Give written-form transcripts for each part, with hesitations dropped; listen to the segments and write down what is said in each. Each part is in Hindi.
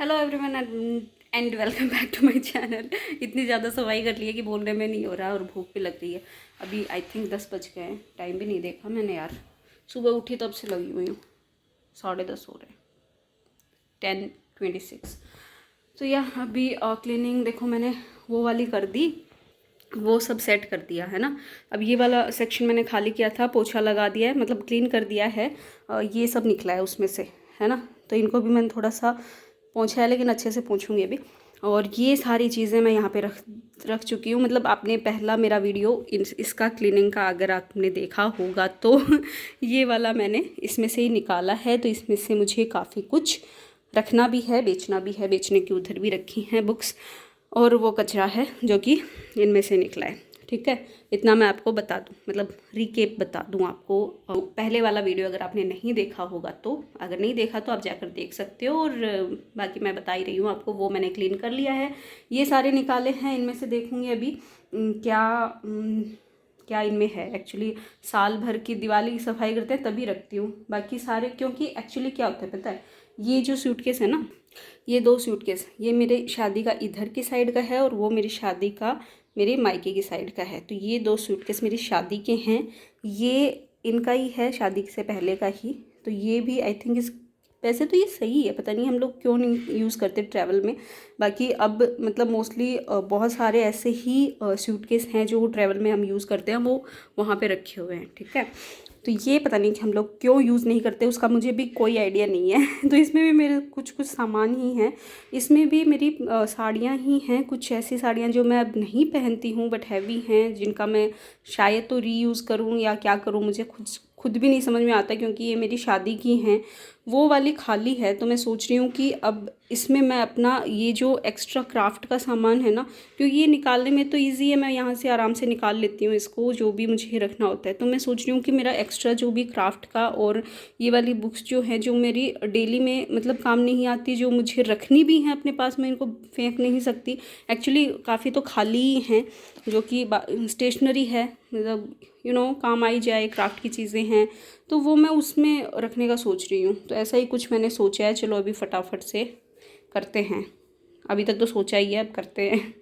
Hello everyone and welcome back to my channel. इतनी ज़्यादा सफाई कर ली है कि बोलने में नहीं हो रहा और भूख भी लग रही है। अभी आई थिंक 10 बज गए हैं, टाइम भी नहीं देखा मैंने यार। सुबह उठी तब से लगी हुई हूँ, 10:30 हो रहे, 10:26। तो या अभी क्लीनिंग देखो मैंने वो वाली कर दी, वो सब सेट कर दिया है ना। अब ये वाला सेक्शन मैंने खाली किया था, पोछा लगा दिया है, मतलब क्लीन कर दिया है। ये सब निकला है उसमें से, है ना। तो इनको भी मैंने थोड़ा सा पोंछा है, लेकिन अच्छे से पोंछूंगी अभी। और ये सारी चीज़ें मैं यहाँ पे रख चुकी हूँ। मतलब आपने पहला मेरा वीडियो इसका क्लीनिंग का अगर आपने देखा होगा तो ये वाला मैंने इसमें से ही निकाला है। तो इसमें से मुझे काफ़ी कुछ रखना भी है, बेचना भी है। बेचने की उधर भी रखी हैं बुक्स, और वो कचरा है जो कि इनमें से निकला है। ठीक है, इतना मैं आपको बता दूं, मतलब रिकेप बता दूं आपको। पहले वाला वीडियो अगर आपने नहीं देखा होगा तो, अगर नहीं देखा तो आप जाकर देख सकते हो। और बाकी मैं बता ही रही हूँ आपको, वो मैंने क्लीन कर लिया है। ये सारे निकाले हैं, इनमें से देखूँगी अभी क्या क्या इनमें है। एक्चुअली साल भर की दिवाली की सफाई करते हैं तभी रखती हूँ, बाकी सारे क्योंकि एक्चुअली क्या होता है पता है, ये जो सूटकेस है ना, ये 2 सूटकेस, ये मेरे शादी का इधर की साइड का है और वो मेरी शादी का मेरे मायके की साइड का है। तो ये 2 सूटकेस मेरी शादी के हैं, ये इनका ही है, शादी से पहले का ही। तो ये भी आई थिंक इस, वैसे तो ये सही है, पता नहीं हम लोग क्यों नहीं यूज़ करते ट्रैवल में। बाकी अब मतलब मोस्टली बहुत सारे ऐसे ही सूटकेस हैं जो ट्रैवल में हम यूज़ करते हैं, वो वहाँ पे रखे हुए हैं। ठीक है, तो ये पता नहीं कि हम लोग क्यों यूज़ नहीं करते, उसका मुझे भी कोई आइडिया नहीं है। तो इसमें भी मेरे कुछ कुछ सामान ही हैं। इसमें भी मेरी साड़ियाँ ही हैं, कुछ ऐसी साड़ियाँ जो मैं अब नहीं पहनती हूँ बट हैवी हैं, जिनका मैं शायद तो रीयूज़ करूँ या क्या करूँ, मुझे खुद भी नहीं समझ में आता, क्योंकि ये मेरी शादी की हैं। वो वाली खाली है, तो मैं सोच रही हूँ कि अब इसमें मैं अपना ये जो एक्स्ट्रा क्राफ्ट का सामान है ना, क्योंकि ये निकालने में तो ईजी है, मैं यहाँ से आराम से निकाल लेती हूँ इसको, जो भी मुझे रखना होता है। तो मैं सोच रही हूँ कि मेरा एक्स्ट्रा जो भी क्राफ्ट का और ये वाली बुक्स जो है, जो मेरी डेली में मतलब काम नहीं आती, जो मुझे रखनी भी है अपने पास, मैं इनको फेंक नहीं सकती। एक्चुअली काफ़ी तो खाली ही हैं, जो कि स्टेशनरी है, मतलब काम आई जाए, क्राफ्ट की चीज़ें हैं, तो वो मैं उसमें रखने का सोच रही हूँ। तो ऐसा ही कुछ मैंने सोचा है, चलो अभी फटाफट से करते हैं। अभी तक तो सोचा ही है, अब करते हैं।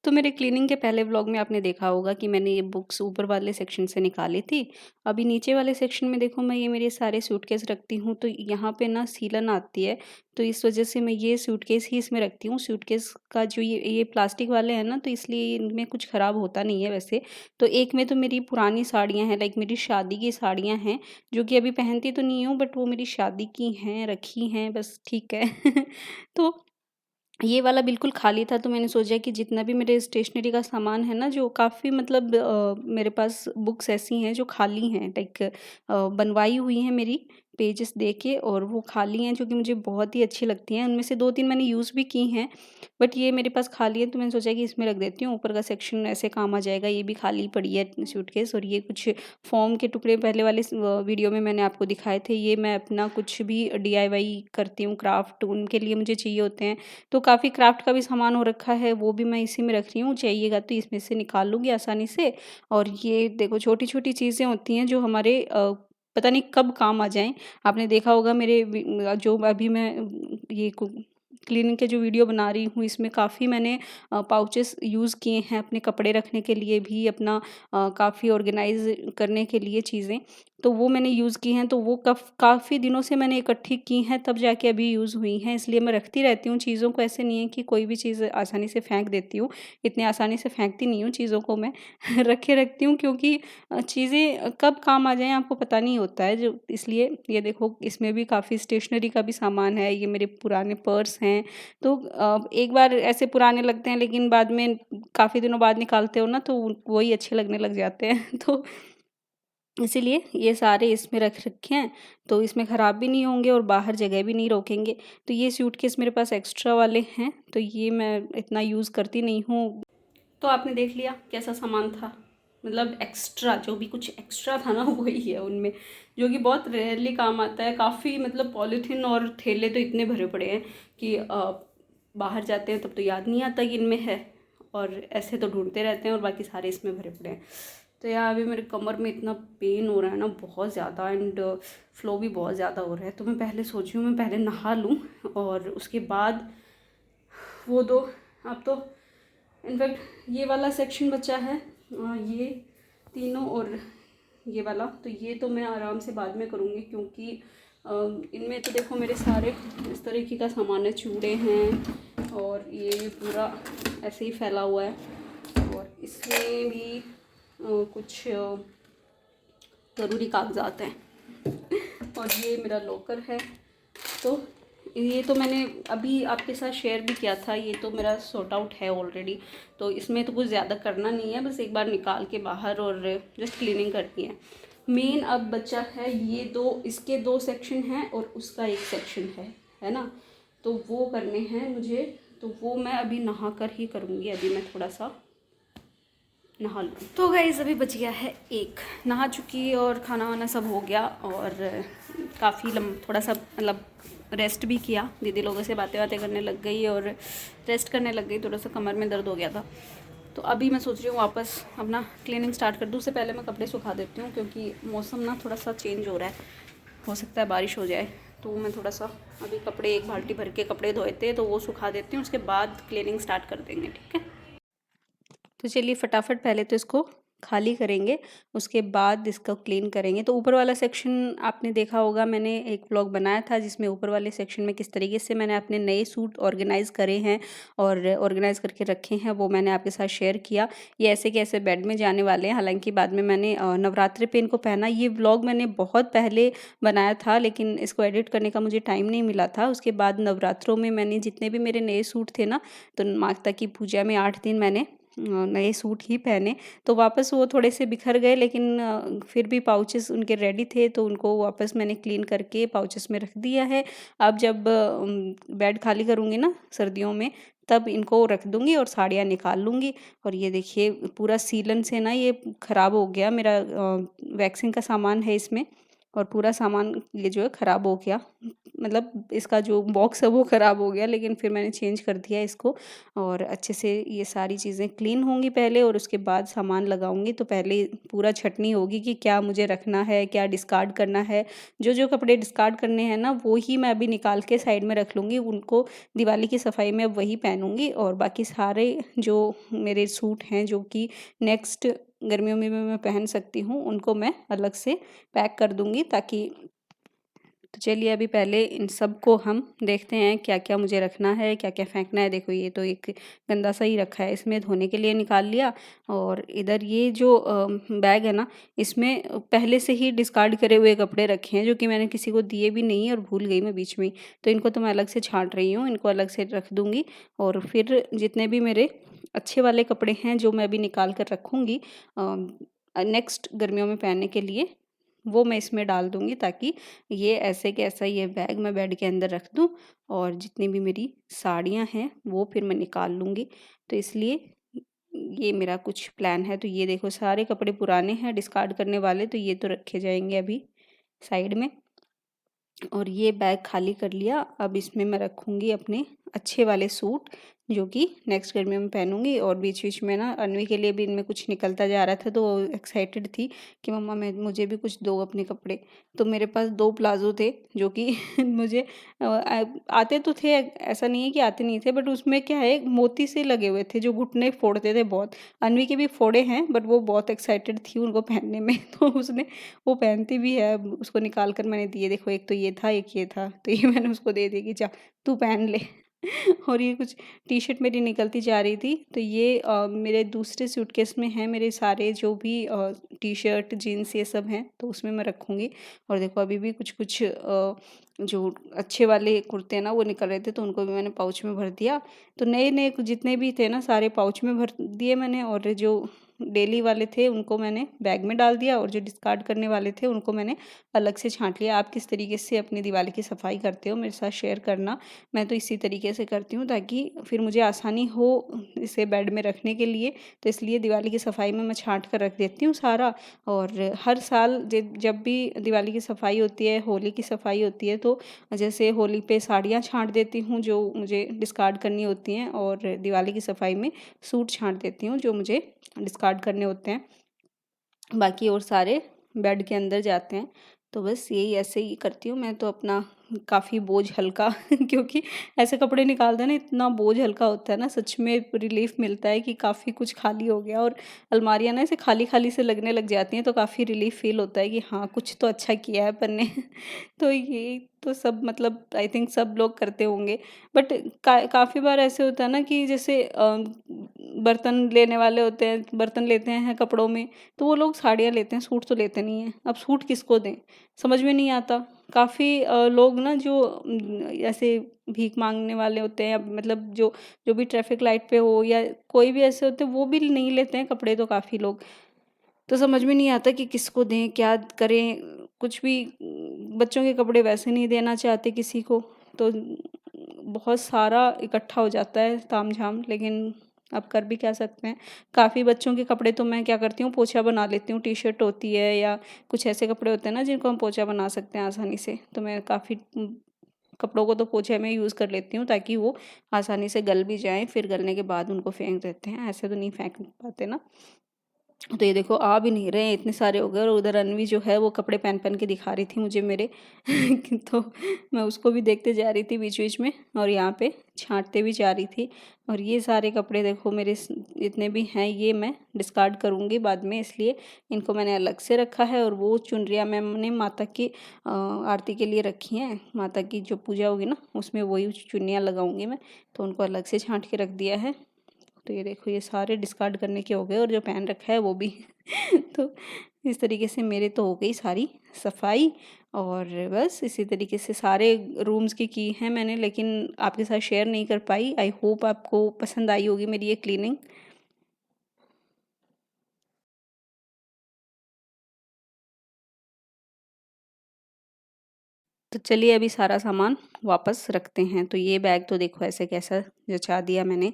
तो मेरे क्लीनिंग के पहले व्लॉग में आपने देखा होगा कि मैंने ये बुक्स ऊपर वाले सेक्शन से निकाली थी। अभी नीचे वाले सेक्शन में देखो, मैं ये मेरे सारे सूटकेस रखती हूँ, तो यहाँ पे ना सीलन आती है, तो इस वजह से मैं ये सूटकेस ही इसमें रखती हूँ। सूटकेस का जो ये प्लास्टिक वाले हैं ना, तो इसलिए इनमें कुछ ख़राब होता नहीं है वैसे। तो एक में तो मेरी पुरानी साड़ियाँ हैं, लाइक मेरी शादी की साड़ियाँ हैं, जो कि अभी पहनती तो नहीं हूँ, बट वो मेरी शादी की हैं, रखी हैं बस, ठीक है। तो ये वाला बिल्कुल खाली था, तो मैंने सोचा कि जितना भी मेरे स्टेशनरी का सामान है ना, जो काफ़ी मतलब मेरे पास बुक्स ऐसी हैं जो खाली हैं, लाइक बनवाई हुई हैं मेरी पेजेस दे के, और वो खाली हैं, जो कि मुझे बहुत ही अच्छी लगती हैं। उनमें से 2-3 मैंने यूज़ भी की हैं, बट ये मेरे पास खाली है, तो मैंने सोचा कि इसमें रख देती हूँ। ऊपर का सेक्शन ऐसे काम आ जाएगा, ये भी खाली पड़ी है सूटकेस। और ये कुछ फ़ोम के टुकड़े पहले वाले वीडियो में मैंने आपको दिखाए थे, ये मैं अपना कुछ भी डीआईवाई करती हूँ, क्राफ्ट उनके लिए मुझे चाहिए होते हैं। तो काफ़ी क्राफ्ट का भी सामान हो रखा है, वो भी मैं इसी में रख रही हूँ, चाहिएगा तो इसमें से निकाल लूँगी आसानी से। और ये देखो, छोटी-छोटी चीज़ें होती हैं जो हमारे पता नहीं कब काम आ जाएँ। आपने देखा होगा मेरे जो अभी मैं ये क्लीनिंग के जो वीडियो बना रही हूँ, इसमें काफ़ी मैंने पाउचेस यूज़ किए हैं अपने कपड़े रखने के लिए भी, अपना काफ़ी ऑर्गेनाइज़ करने के लिए चीज़ें, तो वो मैंने यूज़ की हैं। तो वो काफ़ी दिनों से मैंने इकट्ठी की हैं, तब जाके अभी यूज़ हुई हैं, इसलिए मैं रखती रहती हूँ चीज़ों को। ऐसे नहीं है कि कोई भी चीज़ आसानी से फेंक देती हूँ, इतनी आसानी से फेंकती नहीं हूँ चीज़ों को मैं। रखे रखती हूँ, क्योंकि चीज़ें कब काम आ जाएँ आपको पता नहीं होता है, जो इसलिए ये देखो, इसमें भी काफ़ी स्टेशनरी का भी सामान है। ये मेरे पुराने पर्स हैं, तो एक बार ऐसे पुराने लगते हैं, लेकिन बाद में काफ़ी दिनों बाद निकालते हो ना, तो वही अच्छे लगने लग जाते हैं। तो इसीलिए ये सारे इसमें रख रखे हैं, तो इसमें ख़राब भी नहीं होंगे और बाहर जगह भी नहीं रोकेंगे। तो ये सूटकेस मेरे पास एक्स्ट्रा वाले हैं, तो ये मैं इतना यूज़ करती नहीं हूँ। तो आपने देख लिया कैसा सामान था, मतलब एक्स्ट्रा, जो भी कुछ एक्स्ट्रा था ना वही है उनमें, जो कि बहुत रेयरली काम आता है। काफ़ी मतलब पॉलीथीन और थैले तो इतने भरे पड़े हैं कि बाहर जाते हैं तब तो याद नहीं आता कि इनमें है, और ऐसे तो ढूंढते रहते हैं, और बाकी सारे इसमें भरे पड़े हैं। तो यार अभी मेरे कमर में इतना पेन हो रहा है ना बहुत ज़्यादा, एंड फ्लो भी बहुत ज़्यादा हो रहा है। तो मैं पहले सोची हूँ मैं पहले नहा लूँ और उसके बाद वो दो। अब तो इनफैक्ट ये वाला सेक्शन बचा है, ये तीनों और ये वाला, तो ये तो मैं आराम से बाद में करूँगी, क्योंकि इनमें तो देखो मेरे सारे इस तरीके का सामान है, चूड़े हैं और ये पूरा ऐसे ही फैला हुआ है, और इसमें भी कुछ ज़रूरी कागजात हैं और ये मेरा लॉकर है। तो ये तो मैंने अभी आपके साथ शेयर भी किया था, ये तो मेरा सॉर्ट आउट है ऑलरेडी, तो इसमें तो कुछ ज़्यादा करना नहीं है, बस एक बार निकाल के बाहर और जस्ट क्लीनिंग करनी है। मेन अब बचा है ये दो, इसके दो सेक्शन हैं और उसका एक सेक्शन है ना, तो वो करने हैं मुझे, तो वो मैं अभी नहा कर ही करूँगी। अभी मैं थोड़ा सा नहा लूँ। तो गाइस अभी बच गया है एक, नहा चुकी और खाना वाना सब हो गया, और काफ़ी थोड़ा सा मतलब रेस्ट भी किया, दीदी लोगों से बातें करने लग गई और रेस्ट करने लग गई, थोड़ा सा कमर में दर्द हो गया था। तो अभी मैं सोच रही हूँ वापस अपना क्लीनिंग स्टार्ट कर दूँ। उससे पहले मैं कपड़े सुखा देती हूँ, क्योंकि मौसम ना थोड़ा सा चेंज हो रहा है, हो सकता है बारिश हो जाए, तो मैं थोड़ा सा अभी कपड़े एक बाल्टी भर के कपड़े धोए थे तो वो सुखा देती हूँ, उसके बाद क्लीनिंग स्टार्ट कर देंगे, ठीक है। तो चलिए फटाफट पहले तो इसको खाली करेंगे, उसके बाद इसको क्लीन करेंगे। तो ऊपर वाला सेक्शन आपने देखा होगा, मैंने एक व्लॉग बनाया था जिसमें ऊपर वाले सेक्शन में किस तरीके से मैंने अपने नए सूट ऑर्गेनाइज़ करे हैं और ऑर्गेनाइज़ करके रखे हैं, वो मैंने आपके साथ शेयर किया। ये ऐसे के ऐसे बेड में जाने वाले हैं, हालांकि बाद में मैंने नवरात्रि पे इनको पहना। ये व्लॉग मैंने बहुत पहले बनाया था, लेकिन इसको एडिट करने का मुझे टाइम नहीं मिला था। उसके बाद नवरात्रों में मैंने जितने भी मेरे नए सूट थे ना, तो माता की पूजा में 8 दिन मैंने नए सूट ही पहने, तो वापस वो थोड़े से बिखर गए, लेकिन फिर भी पाउचेस उनके रेडी थे, तो उनको वापस मैंने क्लीन करके पाउचेस में रख दिया है। अब जब बेड खाली करूँगी ना सर्दियों में, तब इनको रख दूँगी और साड़ियाँ निकाल लूँगी। और ये देखिए पूरा सीलन से ना ये ख़राब हो गया, मेरा वैक्सिंग का सामान है इसमें, और पूरा सामान ये जो है ख़राब हो गया, मतलब इसका जो बॉक्स है वो ख़राब हो गया, लेकिन फिर मैंने चेंज कर दिया इसको। और अच्छे से ये सारी चीज़ें क्लीन होंगी पहले, और उसके बाद सामान लगाऊंगी। तो पहले पूरा छटनी होगी कि क्या मुझे रखना है, क्या डिस्कार्ड करना है। जो जो कपड़े डिस्कार्ड करने हैं ना, वो ही मैं अभी निकाल के साइड में रख लूँगी, उनको दिवाली की सफाई में अब वही पहनूंगी। और बाकी सारे जो मेरे सूट हैं जो कि नेक्स्ट गर्मियों में मैं पहन सकती हूँ, उनको मैं अलग से पैक कर दूँगी, ताकि तो चलिए अभी पहले इन सब को हम देखते हैं क्या क्या मुझे रखना है, क्या क्या फेंकना है। देखो ये तो एक गंदा सा ही रखा है, इसमें धोने के लिए निकाल लिया। और इधर ये जो बैग है ना, इसमें पहले से ही डिस्कार्ड करे हुए कपड़े रखे हैं, जो कि मैंने किसी को दिए भी नहीं और भूल गई मैं बीच में ही। तो इनको तो मैं अलग से छांट रही हूँ, इनको अलग से रख दूँगी। और फिर जितने भी मेरे अच्छे वाले कपड़े हैं जो मैं अभी निकाल कर रखूँगी नेक्स्ट गर्मियों में पहनने के लिए, वो मैं इसमें डाल दूँगी, ताकि ये ऐसे के ऐसा ये बैग मैं बेड के अंदर रख दूँ। और जितनी भी मेरी साड़ियाँ हैं वो फिर मैं निकाल लूँगी। तो इसलिए ये मेरा कुछ प्लान है। तो ये देखो सारे कपड़े पुराने हैं डिस्कार्ड करने वाले, तो ये तो रखे जाएंगे अभी साइड में। और ये बैग खाली कर लिया, अब इसमें मैं रखूँगी अपने अच्छे वाले सूट जो कि नेक्स्ट गर्मियों में पहनूंगी। और बीच बीच में ना अन्वी के लिए भी इनमें कुछ निकलता जा रहा था, तो वो एक्साइटेड थी कि मम्मा मैं मुझे भी कुछ दो अपने कपड़े। तो मेरे पास 2 प्लाज़ो थे जो कि मुझे आते तो थे, ऐसा नहीं है कि आते नहीं थे, बट उसमें क्या है मोती से लगे हुए थे जो घुटने फोड़ते थे बहुत। अन्वी के भी फोड़े हैं, बट वो बहुत एक्साइटेड थी उनको पहनने में तो उसने वो पहनती भी है। अब उसको निकाल कर मैंने दिए, देखो एक तो ये था, एक ये था, तो ये मैंने उसको दे दी कि जा तू पहन ले और ये कुछ टी शर्ट मेरी निकलती जा रही थी, तो ये मेरे दूसरे सूटकेस में है मेरे सारे जो भी टी शर्ट जीन्स ये सब हैं, तो उसमें मैं रखूँगी। और देखो अभी भी कुछ कुछ जो अच्छे वाले कुर्ते हैं ना वो निकल रहे थे, तो उनको भी मैंने पाउच में भर दिया। तो नए नए जितने भी थे ना सारे पाउच में भर दिए मैंने, और जो डेली वाले थे उनको मैंने बैग में डाल दिया, और जो डिस्कार्ड करने वाले थे उनको मैंने अलग से छांट लिया। आप किस तरीके से अपनी दिवाली की सफाई करते हो मेरे साथ शेयर करना। मैं तो इसी तरीके से करती हूँ, ताकि फिर मुझे आसानी हो इसे बेड में रखने के लिए। तो इसलिए दिवाली की सफाई में मैं छांट कर रख देती हूँ सारा। और हर साल जब भी दिवाली की सफाई होती है, होली की सफाई होती है, तो जैसे होली पे साड़ियाँ छांट देती हूँ जो मुझे डिस्कार्ड करनी होती हैं, और दिवाली की सफाई में सूट छांट देती हूँ जो मुझे डिस्कार्ड करने होते हैं। बाकी और सारे बेड के अंदर जाते हैं। तो बस यही ऐसे ही करती हूँ मैं तो अपना काफ़ी बोझ हल्का क्योंकि ऐसे कपड़े निकालते हैं ना, इतना बोझ हल्का होता है ना, सच में रिलीफ मिलता है कि काफ़ी कुछ खाली हो गया। और अलमारियाँ ना ऐसे खाली खाली से लगने लग जाती हैं तो काफ़ी रिलीफ फील होता है कि हाँ कुछ तो अच्छा किया है अपन ने तो ये तो सब मतलब आई थिंक सब लोग करते होंगे। बट काफ़ी बार ऐसे होता है ना कि जैसे बर्तन लेने वाले होते हैं, बर्तन लेते हैं कपड़ों में, तो वो लोग साड़ियाँ लेते हैं, सूट तो लेते नहीं हैं। अब सूट किसको दें? समझ में नहीं आता। काफ़ी लोग ना जो ऐसे भीख माँगने वाले होते हैं, मतलब जो जो भी ट्रैफ़िक लाइट पे हो या कोई भी ऐसे होते हैं, वो भी नहीं लेते हैं कपड़े तो काफ़ी लोग। तो समझ में नहीं आता कि किसको दें, क्या करें? कुछ भी बच्चों के कपड़े वैसे नहीं देना चाहते किसी को, तो बहुत सारा इकट्ठा हो जाता है तामझाम, लेकिन अब कर भी क्या सकते हैं। काफ़ी बच्चों के कपड़े तो मैं क्या करती हूँ, पोंछा बना लेती हूँ। टी-शर्ट होती है या कुछ ऐसे कपड़े होते हैं ना जिनको हम पोंछा बना सकते हैं आसानी से, तो मैं काफ़ी कपड़ों को तो पोंछे में यूज़ कर लेती हूँ ताकि वो आसानी से गल भी जाएँ, फिर गलने के बाद उनको फेंक देते हैं, ऐसे तो नहीं फेंक पाते ना। तो ये देखो आ भी नहीं रहे हैं, इतने सारे हो गए। और उधर अनवी जो है वो कपड़े पहन-पहन के दिखा रही थी मुझे मेरे तो मैं उसको भी देखते जा रही थी बीच-बीच में और यहाँ पे छाँटते भी जा रही थी। और ये सारे कपड़े देखो मेरे जितने भी हैं ये मैं डिस्कार्ड करूँगी बाद में, इसलिए इनको मैंने अलग से रखा है। और वो चुनरियाँ मैंने माता की आरती के लिए रखी हैं। माता की जो पूजा होगी ना उसमें वही चुन्नियाँ लगाऊँगी मैं, तो उनको अलग से छाँट के रख दिया है। तो ये देखो ये सारे डिस्कार्ड करने के हो गए और जो पहन रखा है वो भी तो इस तरीके से मेरे तो हो गई सारी सफाई। और बस इसी तरीके से सारे रूम्स की हैं मैंने, लेकिन आपके साथ शेयर नहीं कर पाई। आई होप आपको पसंद आई होगी मेरी ये क्लीनिंग। तो चलिए अभी सारा सामान वापस रखते हैं। तो ये बैग तो देखो ऐसे कैसा जचा दिया मैंने,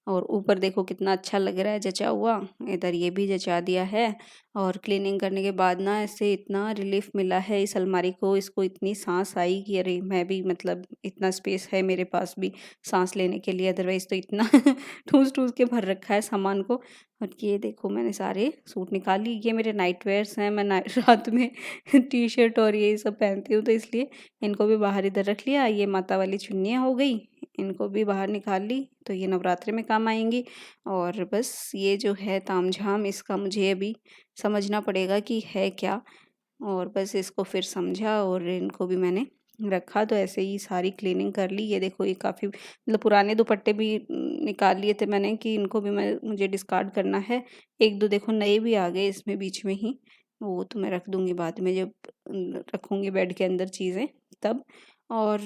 और ऊपर देखो कितना अच्छा लग रहा है जचा हुआ। इधर ये भी जचा दिया है। और क्लीनिंग करने के बाद ना ऐसे इतना रिलीफ मिला है इस अलमारी को, इसको इतनी सांस आई कि अरे मैं भी मतलब इतना स्पेस है मेरे पास भी सांस लेने के लिए, अदरवाइज तो इतना ठूस ठूस के भर रखा है सामान को। और ये देखो मैंने सारे सूट निकाल ली। ये मेरे नाइट वेयर्स हैं, मैं रात में टी शर्ट और ये सब पहनती हूँ, तो इसलिए इनको भी बाहर इधर रख लिया। ये माता वाली चुन्नियाँ हो गई, इनको भी बाहर निकाल ली, तो ये नवरात्रि में काम आएंगी। और बस ये जो है तामझाम, इसका मुझे अभी समझना पड़ेगा कि है क्या। और बस इसको फिर समझा और इनको भी मैंने रखा। तो ऐसे ही सारी क्लीनिंग कर ली। ये देखो ये काफ़ी मतलब पुराने दुपट्टे भी निकाल लिए थे मैंने कि इनको भी मुझे डिस्कार्ड करना है। एक दो देखो नए भी आ गए इसमें बीच में ही, वो तो मैं रख दूंगी बाद में जब रखूंगी बेड के अंदर चीज़ें तब। और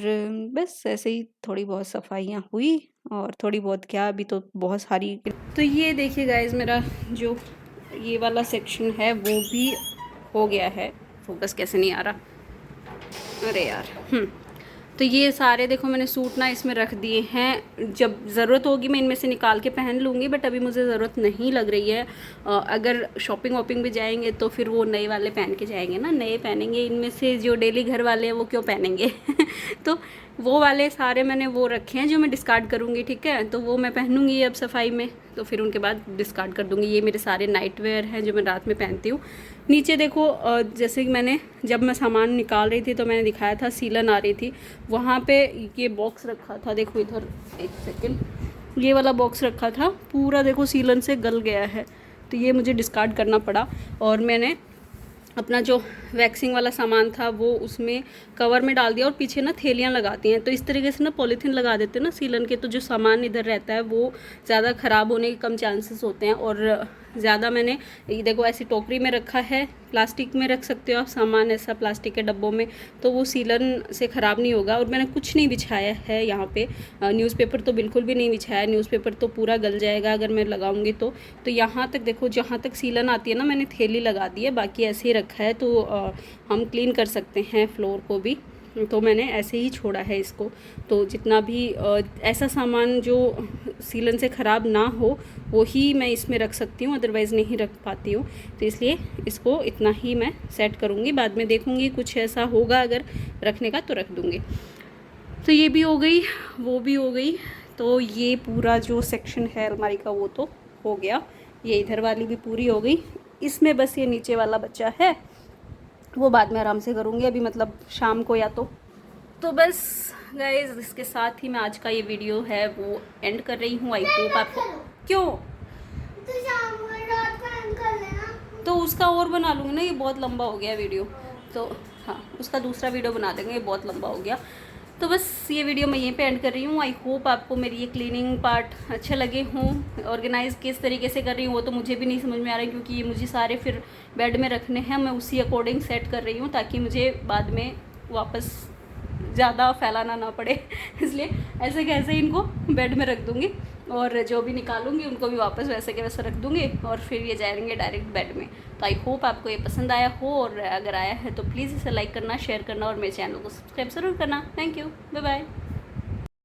बस ऐसे ही थोड़ी बहुत सफाइयाँ हुई, और थोड़ी बहुत क्या अभी तो बहुत सारी। तो ये देखिए गाइज मेरा जो ये वाला सेक्शन है वो भी हो गया है। फोकस कैसे नहीं आ रहा, अरे यार। तो ये सारे देखो मैंने सूट ना इसमें रख दिए हैं, जब ज़रूरत होगी मैं इनमें से निकाल के पहन लूँगी, बट अभी मुझे ज़रूरत नहीं लग रही है। अगर शॉपिंग वॉपिंग भी जाएंगे तो फिर वो नए वाले पहन के जाएंगे ना, नए पहनेंगे। इनमें से जो डेली घर वाले हैं वो क्यों पहनेंगे तो वो वाले सारे मैंने वो रखे हैं जो मैं डिस्कार्ड करूँगी, ठीक है। तो वो मैं पहनूँगी अब सफाई में, तो फिर उनके बाद डिस्कार्ड कर दूँगी। ये मेरे सारे नाइट वेयर हैं जो मैं रात में पहनती हूँ। नीचे देखो जैसे कि मैंने जब मैं सामान निकाल रही थी तो मैंने दिखाया था सीलन आ रही थी, वहाँ पे ये बॉक्स रखा था। देखो इधर एक सेकेंड, ये वाला बॉक्स रखा था, पूरा देखो सीलन से गल गया है, तो ये मुझे डिस्कार्ड करना पड़ा। और मैंने अपना जो वैक्सिंग वाला सामान था वो उसमें कवर में डाल दिया, और पीछे ना थैलियाँ लगाती हैं, तो इस तरीके से ना पॉलीथीन लगा देते हैं ना सीलन के, तो जो सामान इधर रहता है वो ज़्यादा ख़राब होने के कम चांसेस होते हैं। और ज़्यादा मैंने ये देखो ऐसी टोकरी में रखा है, प्लास्टिक में रख सकते हो आप सामान ऐसा प्लास्टिक के डब्बों में, तो वो सीलन से ख़राब नहीं होगा। और मैंने कुछ नहीं बिछाया है यहाँ पे, न्यूज़पेपर तो बिल्कुल भी नहीं बिछाया, न्यूज़पेपर तो पूरा गल जाएगा अगर मैं लगाऊंगी तो यहाँ तक देखो जहाँ तक सीलन आती है ना मैंने थैली लगा दी है, बाकी ऐसे ही रखा है। तो हम क्लीन कर सकते हैं फ्लोर को भी, तो मैंने ऐसे ही छोड़ा है इसको। तो जितना भी ऐसा सामान जो सीलन से ख़राब ना हो वो ही मैं इसमें रख सकती हूँ, अदरवाइज़ नहीं रख पाती हूँ। तो इसलिए इसको इतना ही मैं सेट करूँगी, बाद में देखूँगी कुछ ऐसा होगा अगर रखने का तो रख दूँगी। तो ये भी हो गई, वो भी हो गई। तो ये पूरा जो सेक्शन है अलमारी का वो तो हो गया, ये इधर वाली भी पूरी हो गई। इसमें बस ये नीचे वाला बच्चा है, वो बाद में आराम से करूँगी, अभी मतलब शाम को या तो बस गाइज इसके साथ ही मैं आज का ये वीडियो है वो एंड कर रही हूँ। आई होप आपको, क्यों तो शाम को रात को एंड कर लेना, तो उसका और बना लूँगी ना, ये बहुत लंबा हो गया वीडियो, तो हाँ उसका दूसरा वीडियो बना देंगे, ये बहुत लंबा हो गया। तो बस ये वीडियो मैं यहीं पे एंड कर रही हूँ। आई होप आपको मेरी ये क्लीनिंग पार्ट अच्छे लगे हों। ऑर्गेनाइज़ किस तरीके से कर रही हूँ वो तो मुझे भी नहीं समझ में आ रहा है, क्योंकि ये मुझे सारे फिर बेड में रखने हैं, मैं उसी अकॉर्डिंग सेट कर रही हूँ ताकि मुझे बाद में वापस ज़्यादा फैलाना ना पड़े इसलिए ऐसे कैसे इनको बेड में रख दूँगी, और जो भी निकालूंगी उनको भी वापस वैसे के वैसे रख दूँगी, और फिर ये जाएंगे डायरेक्ट बेड में। तो आई होप आपको ये पसंद आया हो, और अगर आया है तो प्लीज़ इसे लाइक करना, शेयर करना और मेरे चैनल को सब्सक्राइब ज़रूर करना। Thank you, bye bye.